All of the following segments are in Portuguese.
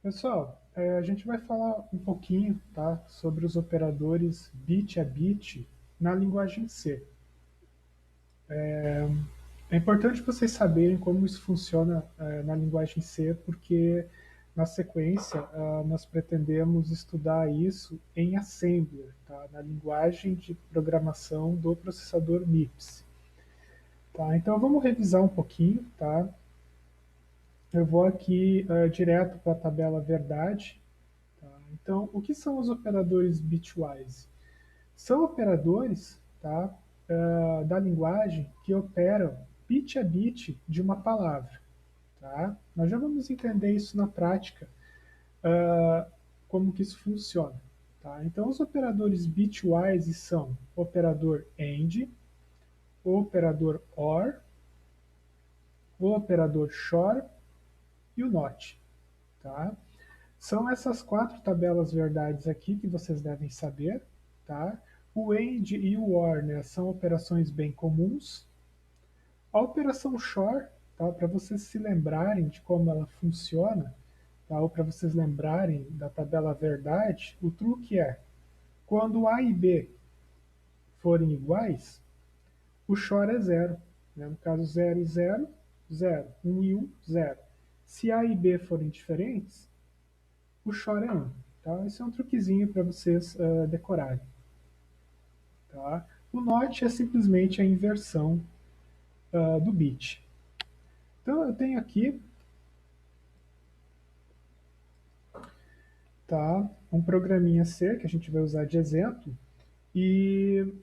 Pessoal, a gente vai falar um pouquinho, tá, sobre os operadores bit a bit na linguagem C. É importante vocês saberem como isso funciona na linguagem C, porque na sequência nós pretendemos estudar isso em Assembler, tá, na linguagem de programação do processador MIPS. Tá, então vamos revisar um pouquinho, tá? Eu vou aqui direto para a tabela verdade. Tá? Então, o que são os operadores bitwise? São operadores, tá, da linguagem que operam bit a bit de uma palavra. Tá? Nós já vamos entender isso na prática, como que isso funciona. Tá? Então, os operadores bitwise são o operador AND, o operador OR, o operador SHOR e o NOT. Tá? São essas quatro tabelas verdades aqui que vocês devem saber. Tá? O AND e o OR, né, são operações bem comuns. A operação SHOR, tá, para vocês se lembrarem de como ela funciona, tá, ou para vocês lembrarem da tabela verdade, o truque é, quando A e B forem iguais, o SHOR é zero. Né? No caso, 0 e 0, 0. 1 e 1, 0. Se A e B forem diferentes, o SHOR é 1. Tá? Esse é um truquezinho para vocês decorarem. Tá? O NOT é simplesmente a inversão do bit. Então eu tenho aqui, tá, um programinha C que a gente vai usar de exemplo, e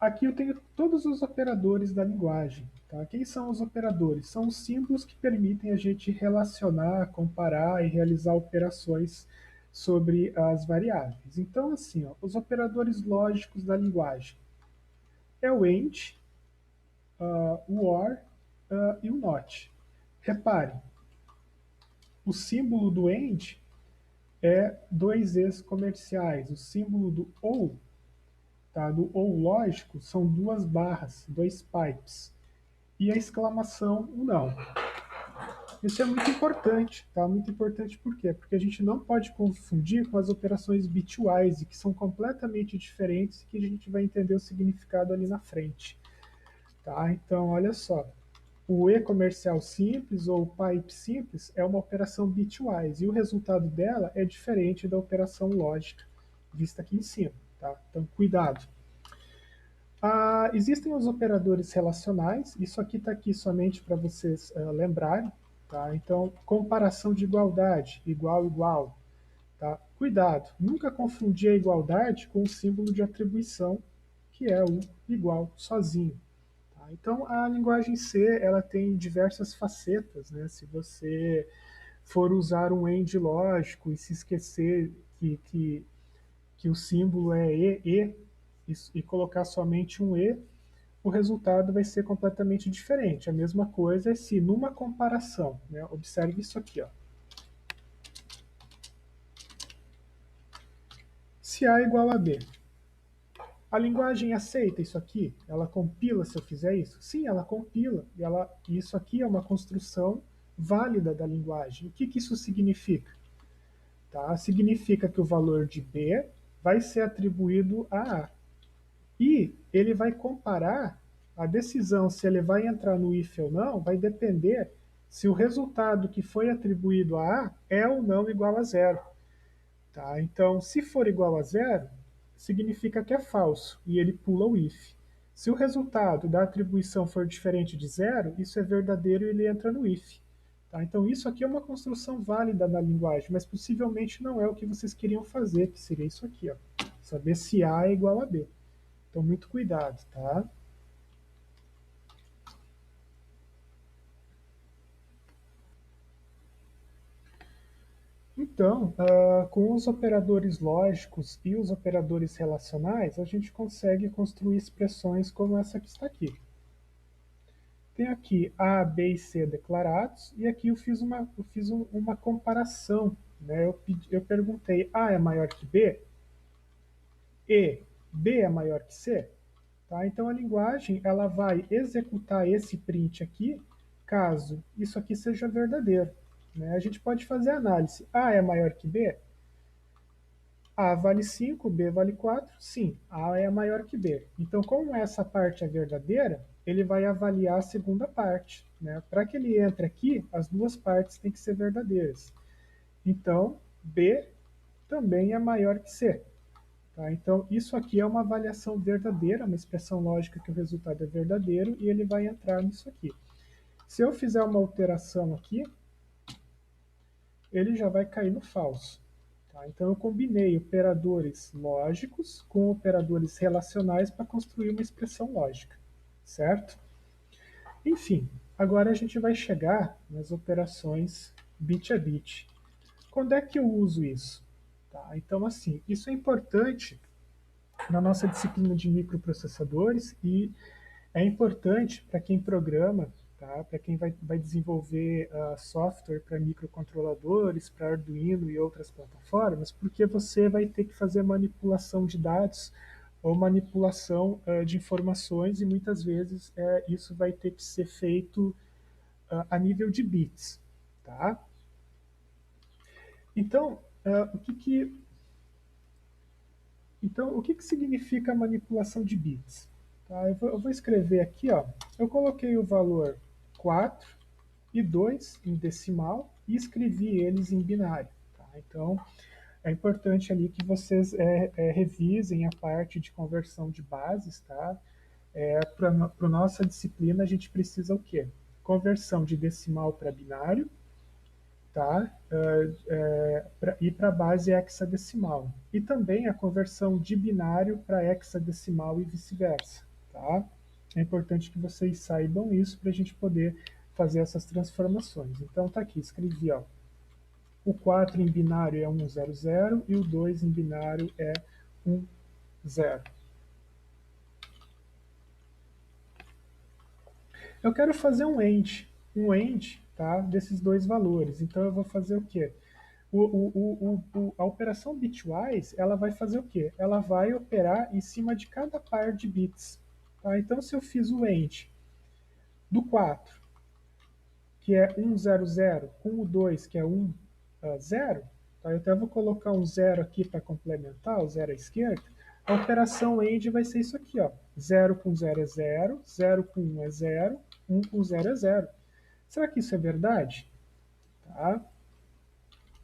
aqui eu tenho todos os operadores da linguagem. Tá? Quem são os operadores? São os símbolos que permitem a gente relacionar, comparar e realizar operações sobre as variáveis. Então, assim, ó, os operadores lógicos da linguagem é o AND, o OR e o NOT. Reparem, o símbolo do AND é dois Es comerciais. O símbolo do OU, tá, do OU lógico, são duas barras, dois pipes. E a exclamação, o não. Isso é muito importante, tá? Muito importante por quê? Porque a gente não pode confundir com as operações bitwise, que são completamente diferentes e que a gente vai entender o significado ali na frente. Tá? Então, olha só. O E comercial simples ou pipe simples é uma operação bitwise e o resultado dela é diferente da operação lógica vista aqui em cima. Tá? Então, cuidado. Existem os operadores relacionais, isso aqui está aqui somente para vocês lembrarem. Tá? Então, comparação de igualdade, igual, igual. Tá? Cuidado, nunca confundir a igualdade com o símbolo de atribuição, que é o igual sozinho. Tá? Então, a linguagem C ela tem diversas facetas. Né? Se você for usar um AND lógico e se esquecer que o símbolo é e colocar somente um E, o resultado vai ser completamente diferente. A mesma coisa é se numa comparação, né, observe isso aqui, ó. Se A igual a B, a linguagem aceita isso aqui? Ela compila se eu fizer isso? Sim, ela compila. Isso aqui é uma construção válida da linguagem. O que isso significa? Tá? Significa que o valor de B vai ser atribuído a A. E ele vai comparar a decisão se ele vai entrar no if ou não, vai depender se o resultado que foi atribuído a A é ou não igual a zero. Tá? Então, se for igual a zero, significa que é falso, e ele pula o if. Se o resultado da atribuição for diferente de zero, isso é verdadeiro e ele entra no if. Tá? Então, isso aqui é uma construção válida da linguagem, mas possivelmente não é o que vocês queriam fazer, que seria isso aqui, ó. Saber se A é igual a B. Então, muito cuidado, tá? Então, com os operadores lógicos e os operadores relacionais, a gente consegue construir expressões como essa que está aqui. Tem aqui A, B e C declarados, e aqui eu fiz uma comparação. Né? Eu perguntei, A é maior que B? E B é maior que C? Tá? Então a linguagem ela vai executar esse print aqui, caso isso aqui seja verdadeiro. né, a gente pode fazer a análise. A é maior que B? A vale 5, B vale 4, sim, A é maior que B. Então, como essa parte é verdadeira, ele vai avaliar a segunda parte. Né? Para que ele entre aqui, as duas partes têm que ser verdadeiras. Então, B também é maior que C. Tá? Então, isso aqui é uma avaliação verdadeira, uma expressão lógica que o resultado é verdadeiro, e ele vai entrar nisso aqui. Se eu fizer uma alteração aqui, ele já vai cair no falso. Tá? Então, eu combinei operadores lógicos com operadores relacionais para construir uma expressão lógica, certo? Enfim, agora a gente vai chegar nas operações bit a bit. Quando é que eu uso isso? Tá? Então, assim, isso é importante na nossa disciplina de microprocessadores e é importante para quem programa, tá? Para quem vai desenvolver software para microcontroladores, para Arduino e outras plataformas, porque você vai ter que fazer manipulação de dados ou manipulação de informações e muitas vezes isso vai ter que ser feito a nível de bits. Tá? Então, o que significa manipulação de bits? Tá, eu vou escrever aqui, ó, eu coloquei o valor 4 e 2 em decimal e escrevi eles em binário. Tá? Então, é importante ali que vocês revisem a parte de conversão de bases. Tá? Para a nossa disciplina, a gente precisa o quê? Conversão de decimal para binário, tá? E para a base hexadecimal. E também a conversão de binário para hexadecimal e vice-versa. Tá? É importante que vocês saibam isso para a gente poder fazer essas transformações. Então tá aqui, escrevi, ó, o 4 em binário é 100 e o 2 em binário é 10. Eu quero fazer um AND, tá, desses dois valores. Então eu vou fazer o quê? A operação bitwise, ela vai fazer o quê? Ela vai operar em cima de cada par de bits. Tá? Então, se eu fiz o AND do 4, que é 100, com o 2, que é 10, tá? Eu até vou colocar um 0 aqui para complementar, o 0 à esquerda. A operação AND vai ser isso aqui, ó. 0 com 0 é 0, 0 com 1 é 0, 1 com 0 é 0. Será que isso é verdade? Tá?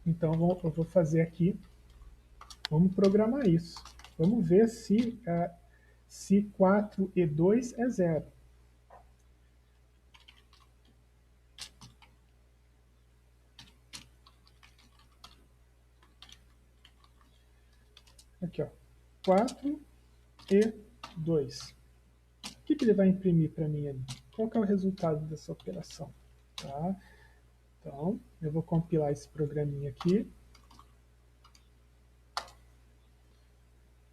Então, eu vou fazer aqui. Vamos programar isso. Vamos ver se 4 e 2 é 0. Aqui, ó. 4 e 2. O que ele vai imprimir para mim ali? Qual que é o resultado dessa operação? Tá? Então, eu vou compilar esse programinha aqui.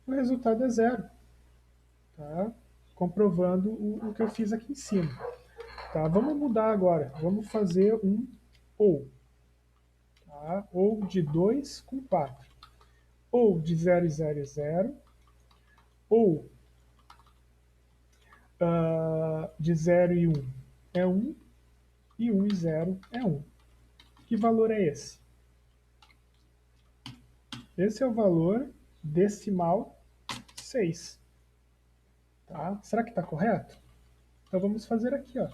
O resultado é 0. Tá? Comprovando o que eu fiz aqui em cima. Tá? Vamos mudar agora. Vamos fazer um OU. Tá? OU de 2 com 4. Ou de 0 e 0 e 0, ou de 0 e 1 é 1, e 1 e 0 é 1. Que valor é esse? Esse é o valor decimal 6. Tá? Será que está correto? Então vamos fazer aqui, ó.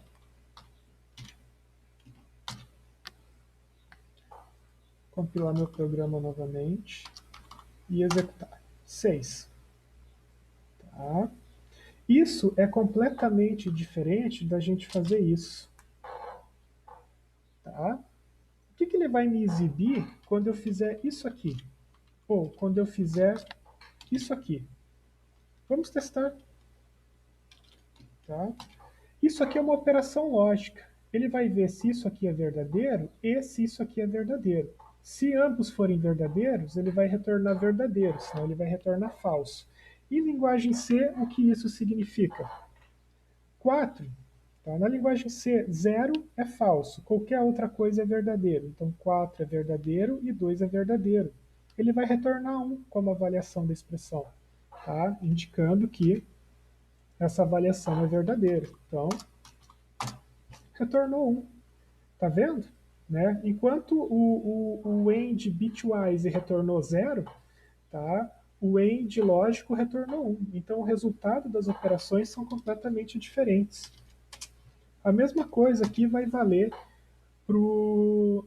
Compilar meu programa novamente e executar. 6. Tá? Isso é completamente diferente da gente fazer isso. Tá? O que ele vai me exibir quando eu fizer isso aqui? Ou quando eu fizer isso aqui? Vamos testar. Tá? Isso aqui é uma operação lógica. Ele vai ver se isso aqui é verdadeiro e se isso aqui é verdadeiro. Se ambos forem verdadeiros, ele vai retornar verdadeiro, senão ele vai retornar falso. Em linguagem C, o que isso significa? 4. Tá? Na linguagem C, 0 é falso, qualquer outra coisa é verdadeiro. Então 4 é verdadeiro e 2 é verdadeiro. Ele vai retornar 1 como avaliação da expressão, tá? Indicando que essa avaliação é verdadeira. Então, retornou 1. Tá vendo? né? Enquanto o AND bitwise retornou 0, tá? O AND lógico retornou 1. Então o resultado das operações são completamente diferentes. A mesma coisa aqui vai valer para o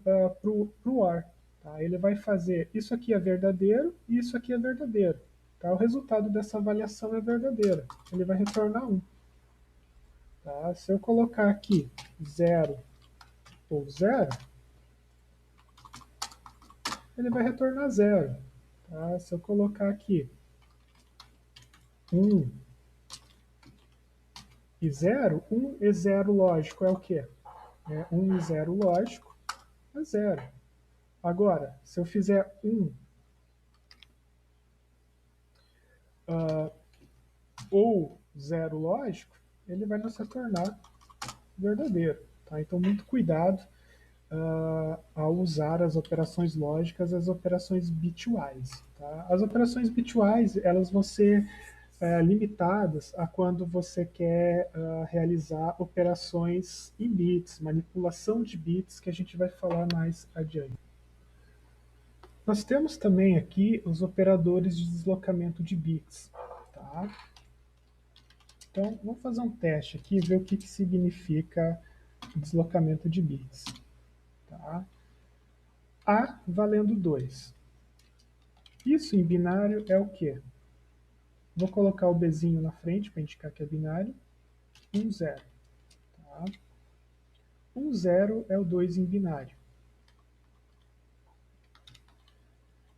OR. Tá? Ele vai fazer isso aqui é verdadeiro e isso aqui é verdadeiro. Tá? O resultado dessa avaliação é verdadeiro. Ele vai retornar 1. Tá? Se eu colocar aqui 0 ou 0, ele vai retornar 0. Tá? Se eu colocar aqui 1 e 0, 1 e 0 lógico é o quê? 1 e 0 lógico é 0. Agora, se eu fizer 1 ou 0 lógico, ele vai nos retornar verdadeiro. Tá? Então, muito cuidado ao usar as operações lógicas, as operações bitwise. Tá? As operações bitwise elas vão ser limitadas a quando você quer realizar operações em bits, manipulação de bits, que a gente vai falar mais adiante. Nós temos também aqui os operadores de deslocamento de bits. Tá? Então, vamos fazer um teste aqui e ver o que significa deslocamento de bits. Tá? A valendo 2. Isso em binário é o quê? Vou colocar o Bzinho na frente para indicar que é binário. 1, 0. Tá? 1, 0 é o 2 em binário.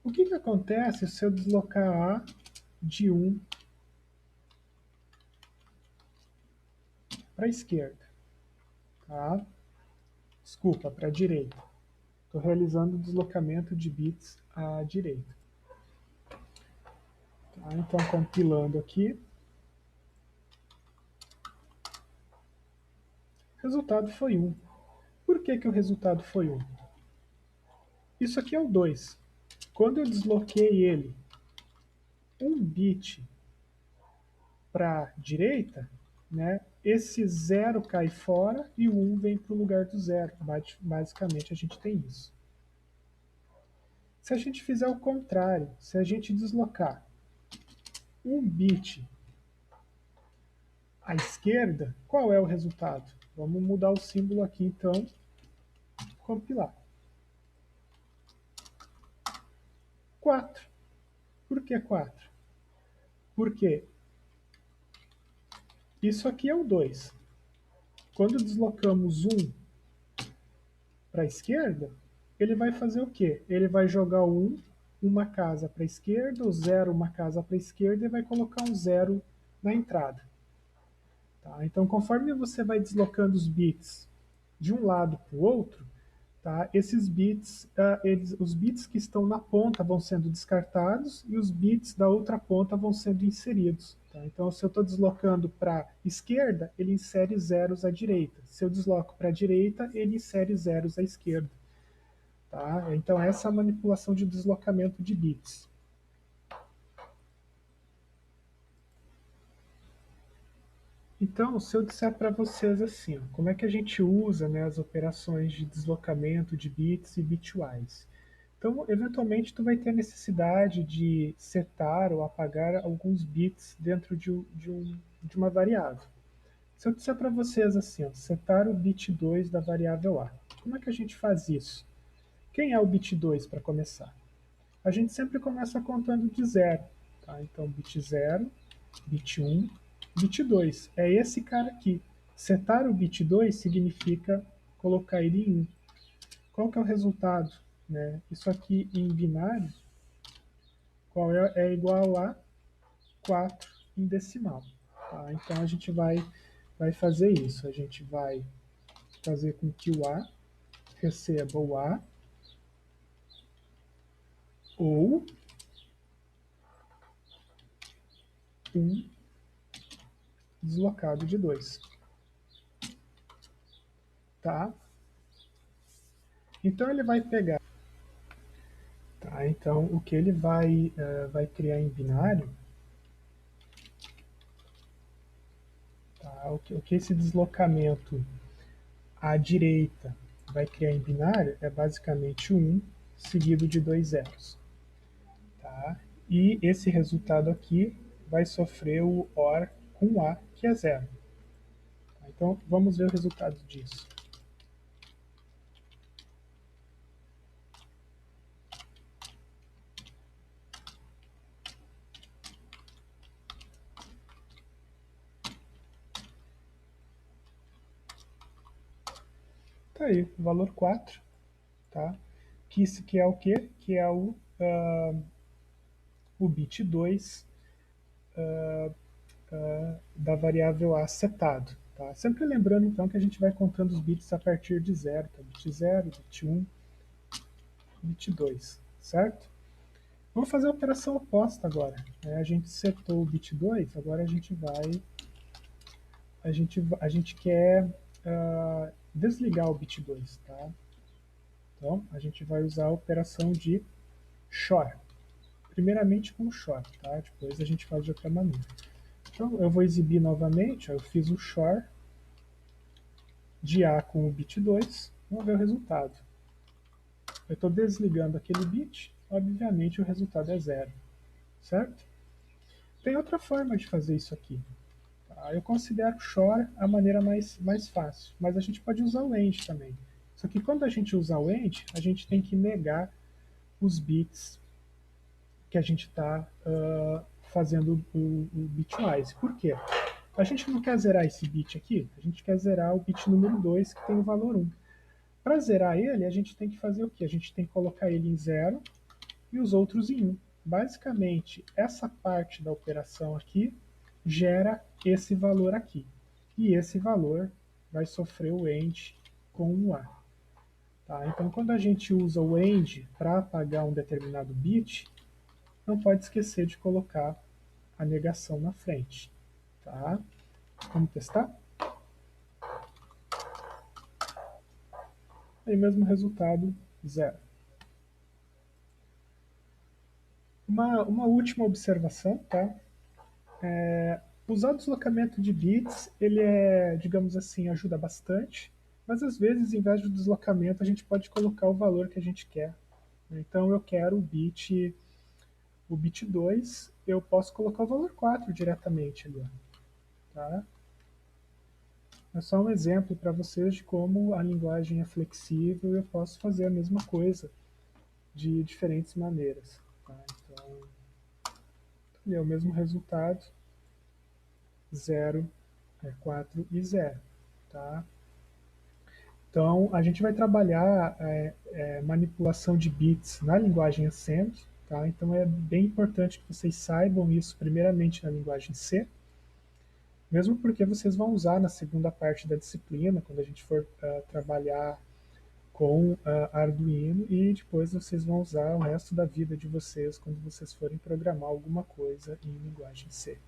O que acontece se eu deslocar A de 1 para a esquerda? Tá? Desculpa, para a direita. Estou realizando o deslocamento de bits à direita. Tá? Então, compilando aqui. O resultado foi 1. Por que o resultado foi 1? Isso aqui é o 2. Quando eu desloquei ele um bit para a direita, né, esse 0 cai fora e o 1 vem para o lugar do 0. Basicamente, a gente tem isso. Se a gente fizer o contrário, se a gente deslocar um bit à esquerda, qual é o resultado? Vamos mudar o símbolo aqui, então, compilar. 4. Por que 4? Porque isso aqui é o 2. Quando deslocamos 1 para a esquerda, ele vai fazer o quê? Ele vai jogar o 1 uma casa para a esquerda, o 0 uma casa para a esquerda e vai colocar um 0 na entrada. Tá? Então, conforme você vai deslocando os bits de um lado para o outro, tá? Esses bits, os bits que estão na ponta vão sendo descartados e os bits da outra ponta vão sendo inseridos. Tá? Então, se eu estou deslocando para a esquerda, ele insere zeros à direita. Se eu desloco para a direita, ele insere zeros à esquerda. Tá? Então, essa é a manipulação de deslocamento de bits. Então, se eu disser para vocês assim, ó, como é que a gente usa, né, as operações de deslocamento de bits e bitwise? Então, eventualmente, tu vai ter a necessidade de setar ou apagar alguns bits dentro de uma variável. Se eu disser para vocês assim, ó, setar o bit 2 da variável A, como é que a gente faz isso? Quem é o bit 2 para começar? A gente sempre começa contando de 0. Tá? Então, bit 0, bit 1, bit 2. É esse cara aqui. Setar o bit 2 significa colocar ele em 1. Qual que é o resultado? Né? Isso aqui em binário qual é igual a 4 em decimal. Tá? Então, a gente vai fazer isso. A gente vai fazer com que o A receba o A ou 1 deslocado de 2. Tá? Então ele vai pegar. Tá? Então o que ele vai criar em binário, tá? O que esse deslocamento à direita vai criar em binário é basicamente 1 seguido de 2 zeros. Tá? E esse resultado aqui vai sofrer o OR com A, que é 0. Então, vamos ver o resultado disso. Tá aí, o valor 4, tá? Que é o quê? Que é o bit 2 da variável A setado. Tá? Sempre lembrando, então, que a gente vai contando os bits a partir de 0. Tá? Bit 0, bit 1, bit 2, certo? Vamos fazer a operação oposta agora. Né? A gente setou o bit 2, agora a gente quer desligar o bit 2. Tá? Então, a gente vai usar a operação de XOR. Primeiramente com o XOR, tá? Depois a gente faz de outra maneira. Então, eu vou exibir novamente, ó, eu fiz o XOR de A com o bit 2, vamos ver o resultado. Eu estou desligando aquele bit, obviamente o resultado é 0, certo? Tem outra forma de fazer isso aqui. Tá? Eu considero o XOR a maneira mais fácil, mas a gente pode usar o AND também. Só que quando a gente usa o AND, a gente tem que negar os bits que a gente está fazendo o bitwise. Por quê? A gente não quer zerar esse bit aqui, a gente quer zerar o bit número 2, que tem o valor 1. Para zerar ele, a gente tem que fazer o quê? A gente tem que colocar ele em 0 e os outros em 1. Basicamente, essa parte da operação aqui gera esse valor aqui. E esse valor vai sofrer o AND com o A. Tá? Então, quando a gente usa o AND para apagar um determinado bit, não pode esquecer de colocar a negação na frente. Tá? Vamos testar? Aí mesmo resultado, 0. Uma última observação, tá? Usar o deslocamento de bits, ele digamos assim, ajuda bastante, mas às vezes, em vez do deslocamento, a gente pode colocar o valor que a gente quer. Então eu quero o bit 2, eu posso colocar o valor 4 diretamente ali. Tá? É só um exemplo para vocês de como a linguagem é flexível e eu posso fazer a mesma coisa de diferentes maneiras. Tá? Então, é o mesmo resultado, 0, 4 e 0. Tá? Então, a gente vai trabalhar manipulação de bits na linguagem Assembly. Tá? Então, é bem importante que vocês saibam isso primeiramente na linguagem C, mesmo porque vocês vão usar na segunda parte da disciplina, quando a gente for trabalhar com Arduino, e depois vocês vão usar o resto da vida de vocês quando vocês forem programar alguma coisa em linguagem C.